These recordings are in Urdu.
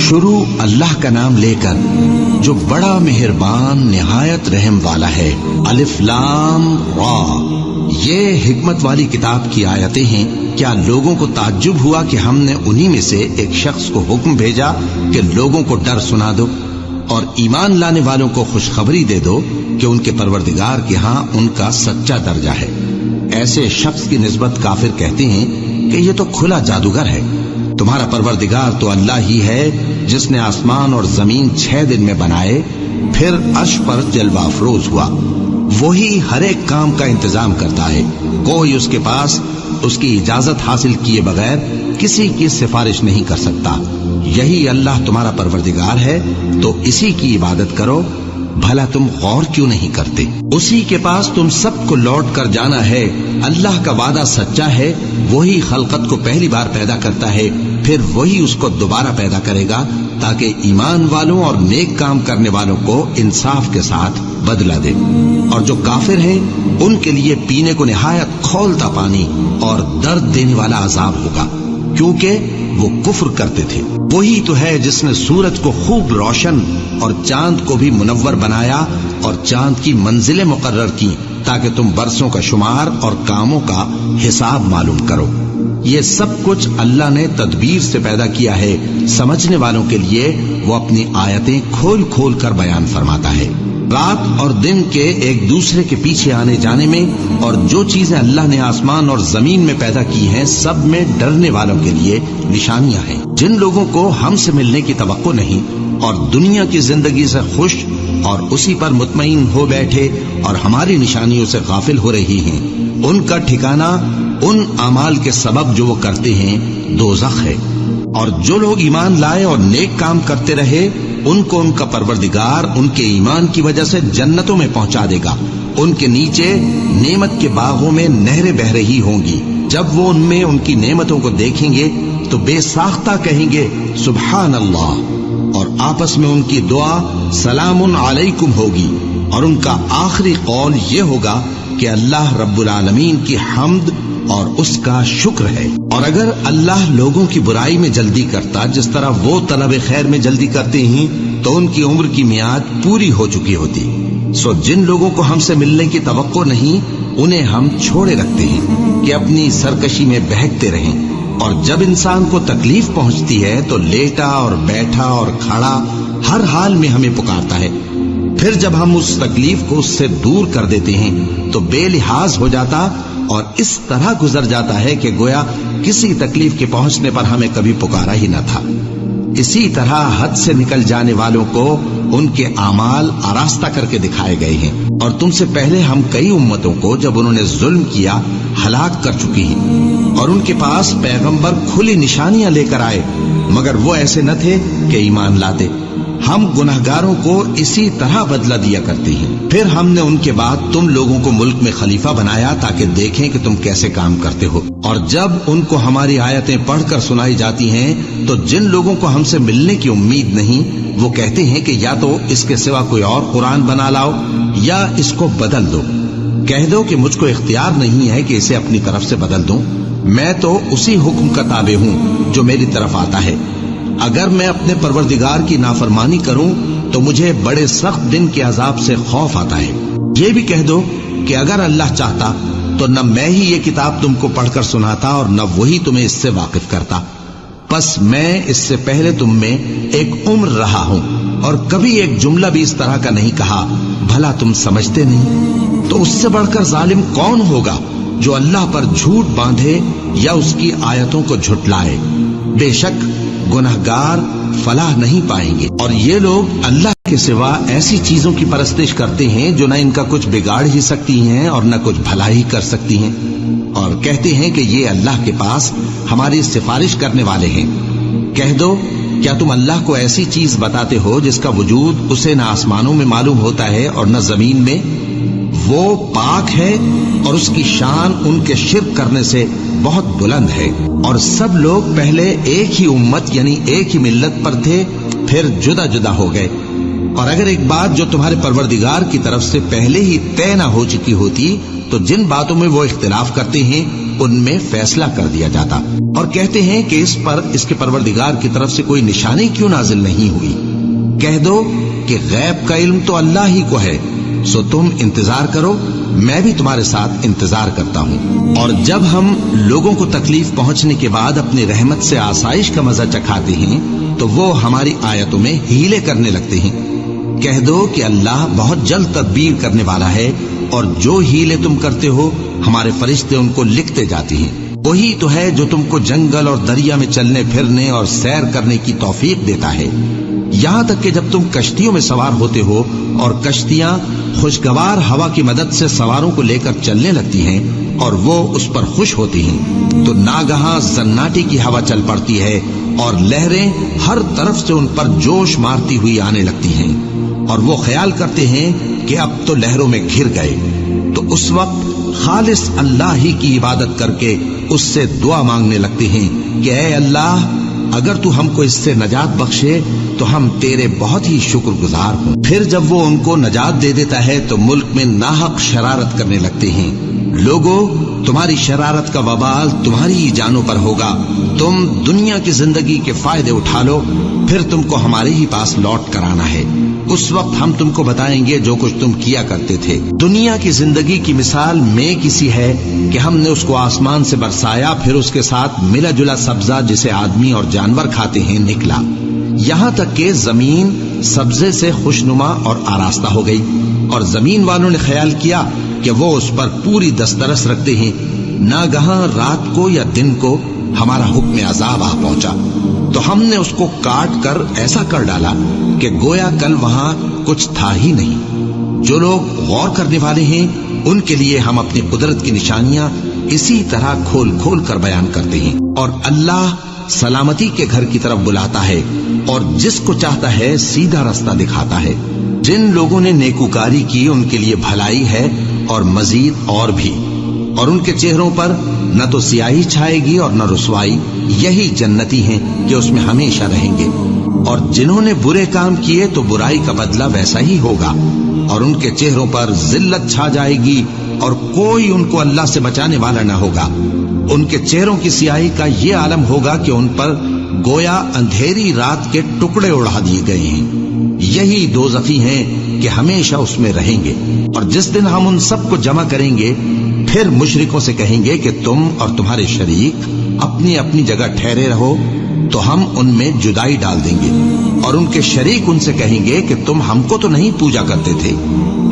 شروع اللہ کا نام لے کر جو بڑا مہربان نہایت رحم والا ہے۔ الف لام را، یہ حکمت والی کتاب کی آیتیں ہیں۔ کیا لوگوں کو تعجب ہوا کہ ہم نے انہی میں سے ایک شخص کو حکم بھیجا کہ لوگوں کو ڈر سنا دو اور ایمان لانے والوں کو خوشخبری دے دو کہ ان کے پروردگار کے ہاں ان کا سچا درجہ ہے۔ ایسے شخص کی نسبت کافر کہتے ہیں کہ یہ تو کھلا جادوگر ہے۔ تمہارا پروردگار تو اللہ ہی ہے جس نے آسمان اور زمین 6 دن میں بنائے، پھر عرش پر جلوہ افروز ہوا۔ وہی ہر ایک کام کا انتظام کرتا ہے، کوئی اس کے پاس اس کی اجازت حاصل کیے بغیر کسی کی سفارش نہیں کر سکتا۔ یہی اللہ تمہارا پروردگار ہے تو اسی کی عبادت کرو، بھلا تم غور کیوں نہیں کرتے؟ اسی کے پاس تم سب کو لوٹ کر جانا ہے۔ اللہ کا وعدہ سچا ہے، وہی خلقت کو پہلی بار پیدا کرتا ہے، پھر وہی اس کو دوبارہ پیدا کرے گا تاکہ ایمان والوں اور نیک کام کرنے والوں کو انصاف کے ساتھ بدلہ دے۔ اور جو کافر ہیں ان کے لیے پینے کو نہایت کھولتا پانی اور درد دینے والا عذاب ہوگا، کیونکہ وہ کفر کرتے تھے۔ وہی تو ہے جس نے سورج کو خوب روشن اور چاند کو بھی منور بنایا اور چاند کی منزلیں مقرر کی تاکہ تم برسوں کا شمار اور کاموں کا حساب معلوم کرو۔ یہ سب کچھ اللہ نے تدبیر سے پیدا کیا ہے، سمجھنے والوں کے لیے وہ اپنی آیتیں کھول کھول کر بیان فرماتا ہے۔ رات اور دن کے ایک دوسرے کے پیچھے آنے جانے میں اور جو چیزیں اللہ نے آسمان اور زمین میں پیدا کی ہیں سب میں ڈرنے والوں کے لیے نشانیاں ہیں۔ جن لوگوں کو ہم سے ملنے کی توقع نہیں اور دنیا کی زندگی سے خوش اور اسی پر مطمئن ہو بیٹھے اور ہماری نشانیوں سے غافل ہو رہی ہیں، ان کا ٹھکانہ ان اعمال کے سبب جو وہ کرتے ہیں دوزخ ہے۔ اور جو لوگ ایمان لائے اور نیک کام کرتے رہے ان کو ان کا پروردگار ان کے ایمان کی وجہ سے جنتوں میں پہنچا دے گا۔ ان کے نیچے نعمت کے باغوں میں نہریں بہ رہی ہوں گی۔ جب وہ ان میں ان کی نعمتوں کو دیکھیں گے تو بے ساختہ کہیں گے سبحان اللہ، اور آپس میں ان کی دعا سلام علیکم ہوگی، اور ان کا آخری قول یہ ہوگا کہ اللہ رب العالمین کی حمد اور اس کا شکر ہے۔ اور اگر اللہ لوگوں کی برائی میں جلدی کرتا جس طرح وہ طلب خیر میں جلدی کرتے ہیں تو ان کی عمر کی میعاد پوری ہو چکی ہوتی۔ سو جن لوگوں کو ہم سے ملنے کی توقع نہیں انہیں ہم چھوڑے رکھتے ہیں کہ اپنی سرکشی میں بہکتے رہیں، اور جب انسان کو تکلیف پہنچتی ہے تو لیٹا اور بیٹھا اور کھڑا ہر حال میں ہمیں پکارتا ہے۔ پھر جب ہم اس تکلیف کو اس سے دور کر دیتے ہیں تو بے لحاظ ہو جاتا اور اس طرح گزر جاتا ہے کہ گویا کسی تکلیف کے پہنچنے پر ہمیں کبھی پکارا ہی نہ تھا۔ اسی طرح حد سے نکل جانے والوں کو ان کے اعمال آراستہ کر کے دکھائے گئے ہیں، اور تم سے پہلے ہم کئی امتوں کو جب انہوں نے ظلم کیا ہلاک کر چکی ہیں، اور ان کے پاس پیغمبر کھلی نشانیاں لے کر آئے مگر وہ ایسے نہ تھے کہ ایمان لاتے۔ ہم گناہگاروں کو اسی طرح بدلہ دیا کرتے ہیں۔ پھر ہم نے ان کے بعد تم لوگوں کو ملک میں خلیفہ بنایا تاکہ دیکھیں کہ تم کیسے کام کرتے ہو۔ اور جب ان کو ہماری آیتیں پڑھ کر سنائی جاتی ہیں تو جن لوگوں کو ہم سے ملنے کی امید نہیں وہ کہتے ہیں کہ یا تو اس کے سوا کوئی اور قرآن بنا لاؤ یا اس کو بدل دو۔ کہہ دو کہ مجھ کو اختیار نہیں ہے کہ اسے اپنی طرف سے بدل دوں، میں تو اسی حکم کا تابع ہوں جو میری طرف آتا ہے۔ اگر میں اپنے پروردگار کی نافرمانی کروں تو مجھے بڑے سخت دن کے عذاب سے خوف آتا ہے۔ یہ بھی کہہ دو کہ اگر اللہ چاہتا تو نہ میں ہی یہ کتاب تم کو پڑھ کر سناتا اور نہ وہی تمہیں اس سے واقف کرتا، پس میں اس سے پہلے تم میں ایک عمر رہا ہوں اور کبھی ایک جملہ بھی اس طرح کا نہیں کہا، بھلا تم سمجھتے نہیں؟ تو اس سے بڑھ کر ظالم کون ہوگا جو اللہ پر جھوٹ باندھے یا اس کی آیتوں کو جھٹلائے؟ بے شک گناہگار فلاح نہیں پائیں گے۔ اور یہ لوگ اللہ کے سوا ایسی چیزوں کی پرستش کرتے ہیں جو نہ ان کا کچھ بگاڑ ہی سکتی ہیں اور نہ کچھ بھلائی کر سکتی ہیں، اور کہتے ہیں کہ یہ اللہ کے پاس ہماری سفارش کرنے والے ہیں۔ کہہ دو کیا تم اللہ کو ایسی چیز بتاتے ہو جس کا وجود اسے نہ آسمانوں میں معلوم ہوتا ہے اور نہ زمین میں؟ وہ پاک ہے اور اس کی شان ان کے شرک کرنے سے بہت بلند ہے۔ اور سب لوگ پہلے ایک ہی امت یعنی ایک ہی ملت پر تھے، پھر جدا جدا ہو گئے۔ اور اگر ایک بات جو تمہارے پروردگار کی طرف سے پہلے ہی طے نہ ہو چکی ہوتی تو جن باتوں میں وہ اختلاف کرتے ہیں ان میں فیصلہ کر دیا جاتا، اور کہتے ہیں کہ اس پر اس کے پروردگار کی طرف سے کوئی نشانی کیوں نازل نہیں ہوئی؟ کہہ دو کہ غیب کا علم تو اللہ ہی کو ہے، سو تم انتظار کرو، میں بھی تمہارے ساتھ انتظار کرتا ہوں۔ اور جب ہم لوگوں کو تکلیف پہنچنے کے بعد اپنی رحمت سے آسائش کا مزہ چکھاتے ہیں تو وہ ہماری آیتوں میں ہیلے کرنے لگتے ہیں۔ کہہ دو کہ اللہ بہت جلد تدبیر کرنے والا ہے، اور جو ہیلے تم کرتے ہو ہمارے فرشتے ان کو لکھتے جاتے ہیں۔ وہی تو ہے جو تم کو جنگل اور دریا میں چلنے پھرنے اور سیر کرنے کی توفیق دیتا ہے، یہاں تک کہ جب تم کشتیوں میں سوار ہوتے ہو اور کشتیاں خوشگوار ہوا کی مدد سے سواروں کو لے کر چلنے لگتی ہیں اور وہ اس پر خوش ہوتی ہیں، تو ناگہاں زناٹی کی ہوا چل پڑتی ہے اور لہریں ہر طرف سے ان پر جوش مارتی ہوئی آنے لگتی ہیں، اور وہ خیال کرتے ہیں کہ اب تو لہروں میں گھر گئے، تو اس وقت خالص اللہ ہی کی عبادت کر کے اس سے دعا مانگنے لگتے ہیں کہ اے اللہ، اگر تو ہم کو اس سے نجات بخشے تو ہم تیرے بہت ہی شکر گزار ہوں۔ پھر جب وہ ان کو نجات دے دیتا ہے تو ملک میں ناحق شرارت کرنے لگتے ہیں۔ لوگوں، تمہاری شرارت کا وبال تمہاری ہی جانوں پر ہوگا، تم دنیا کی زندگی کے فائدے اٹھا لو، پھر تم کو ہمارے ہی پاس لوٹ کر آنا ہے، اس وقت ہم تم کو بتائیں گے جو کچھ تم کیا کرتے تھے۔ دنیا کی زندگی کی مثال میں کسی ہے کہ ہم نے اس کو آسمان سے برسایا، پھر اس کے ساتھ ملا جلا سبزہ جسے آدمی اور جانور کھاتے ہیں نکلا، یہاں تک کہ زمین سبزے سے خوشنما اور آراستہ ہو گئی، اور زمین والوں نے خیال کیا کہ وہ اس پر پوری دسترس رکھتے ہیں۔ ناگہاں رات کو یا دن کو ہمارا حکم عذاب آ پہنچا، تو ہم نے اس کو کاٹ کر ایسا کر ڈالا کہ گویا کل وہاں کچھ تھا ہی نہیں۔ جو لوگ غور کرنے والے ہیں ان کے لیے ہم اپنی قدرت کی نشانیاں اسی طرح کھول کھول کر بیان کرتے ہیں، اور اللہ سلامتی کے گھر کی طرف بلاتا ہے اور جس کو چاہتا ہے سیدھا رستہ دکھاتا ہے۔ جن لوگوں نے نیکوکاری کی ان کے لیے بھلائی ہے اور مزید اور بھی، اور ان کے چہروں پر نہ تو سیاہی چھائے گی اور نہ رسوائی، یہی جنتی ہیں کہ اس میں ہمیشہ رہیں گے۔ اور جنہوں نے برے کام کیے تو برائی کا بدلہ ویسا ہی ہوگا، اور ان کے چہروں پر ذلت چھا جائے گی اور کوئی ان کو اللہ سے بچانے والا نہ ہوگا۔ ان کے چہروں کی سیاہی کا یہ عالم ہوگا کہ ان پر گویا اندھیری رات کے ٹکڑے اڑا دیے گئے ہیں، یہی دوزخی ہیں کہ ہمیشہ اس میں رہیں گے۔ اور جس دن ہم ان سب کو جمع کریں گے پھر مشرکوں سے کہیں گے کہ تم اور تمہارے شریک اپنی اپنی جگہ ٹھہرے رہو، تو ہم ان میں جدائی ڈال دیں گے، اور ان کے شریک ان سے کہیں گے کہ تم ہم کو تو نہیں پوجا کرتے تھے،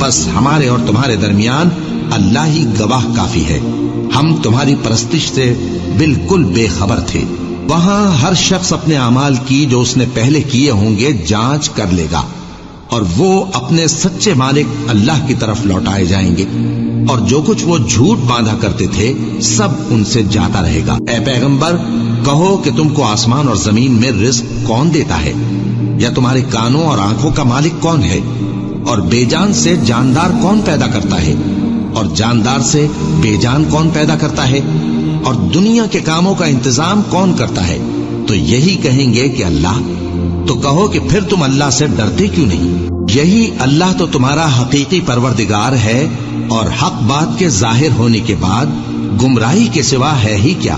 بس ہمارے اور تمہارے درمیان اللہ ہی گواہ کافی ہے، ہم تمہاری پرستش سے بالکل بے خبر تھے۔ وہاں ہر شخص اپنے اعمال کی جو اس نے پہلے کیے ہوں گے جانچ کر لے گا، اور وہ اپنے سچے مالک اللہ کی طرف لوٹائے جائیں گے، اور جو کچھ وہ جھوٹ باندھا کرتے تھے سب ان سے جاتا رہے گا۔ اے پیغمبر، کہو کہ تم کو آسمان اور زمین میں رزق کون دیتا ہے، یا تمہارے کانوں اور آنکھوں کا مالک کون ہے، اور بے جان سے جاندار کون پیدا کرتا ہے، اور جاندار سے بے جان کون پیدا کرتا ہے، اور دنیا کے کاموں کا انتظام کون کرتا ہے؟ تو یہی کہیں گے کہ اللہ۔ تو کہو کہ پھر تم اللہ سے ڈرتے کیوں نہیں؟ یہی اللہ تو تمہارا حقیقی پروردگار ہے، اور حق بات کے ظاہر ہونے کے بعد گمراہی کے سوا ہے ہی کیا؟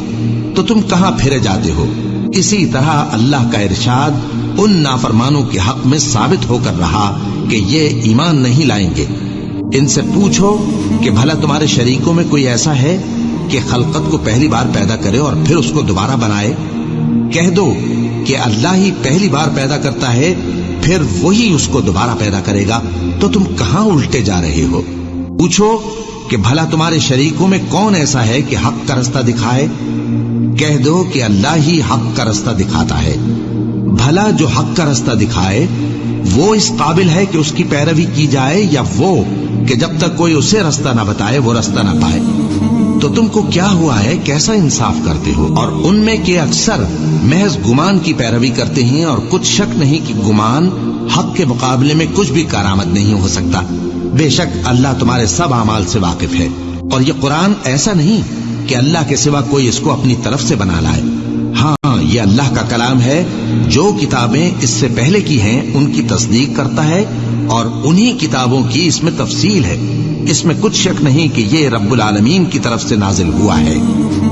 تو تم کہاں پھرے جاتے ہو؟ اسی طرح اللہ کا ارشاد ان نافرمانوں کے حق میں ثابت ہو کر رہا کہ یہ ایمان نہیں لائیں گے۔ ان سے پوچھو کہ بھلا تمہارے شریکوں میں کوئی ایسا ہے کہ خلقت کو پہلی بار پیدا کرے اور پھر اس کو دوبارہ بنائے؟ کہہ دو کہ اللہ ہی پہلی بار پیدا کرتا ہے، پھر وہی اس کو دوبارہ پیدا کرے گا، تو تم کہاں الٹے جا رہے ہو؟ پوچھو کہ بھلا تمہارے شریکوں میں کون ایسا ہے کہ حق کا رستہ دکھائے؟ کہہ دو کہ اللہ ہی حق کا رستہ دکھاتا ہے۔ بھلا جو حق کا رستہ دکھائے وہ اس قابل ہے کہ اس کی پیروی کی جائے، یا وہ کہ جب تک کوئی اسے رستہ نہ بتائے وہ رستہ نہ پائے؟ تو تم کو کیا ہوا ہے، کیسا انصاف کرتے ہو؟ اور ان میں کے اکثر محض گمان کی پیروی کرتے ہیں، اور کچھ شک نہیں کہ گمان حق کے مقابلے میں کچھ بھی کارآمد نہیں ہو سکتا۔ بے شک اللہ تمہارے سب اعمال سے واقف ہے، اور یہ قرآن ایسا نہیں کہ اللہ کے سوا کوئی اس کو اپنی طرف سے بنا لائے۔ ہاں، یہ اللہ کا کلام ہے، جو کتابیں اس سے پہلے کی ہیں ان کی تصدیق کرتا ہے، اور انہی کتابوں کی اس میں تفصیل ہے۔ اس میں کچھ شک نہیں کہ یہ رب العالمین کی طرف سے نازل ہوا ہے۔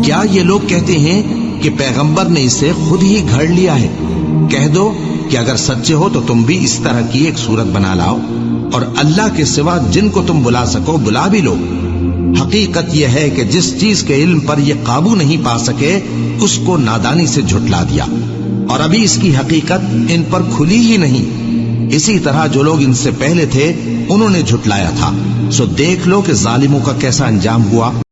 کیا یہ لوگ کہتے ہیں کہ پیغمبر نے اسے خود ہی گھڑ لیا ہے؟ کہہ دو کہ اگر سچے ہو تو تم بھی اس طرح کی ایک صورت بنا لاؤ، اور اللہ کے سوا جن کو تم بلا سکو بلا بھی لو۔ حقیقت یہ ہے کہ جس چیز کے علم پر یہ قابو نہیں پا سکے اس کو نادانی سے جھٹلا دیا، اور ابھی اس کی حقیقت ان پر کھلی ہی نہیں۔ اسی طرح جو لوگ ان سے پہلے تھے انہوں نے جھٹلایا تھا، سو دیکھ لو کہ ظالموں کا کیسا انجام ہوا۔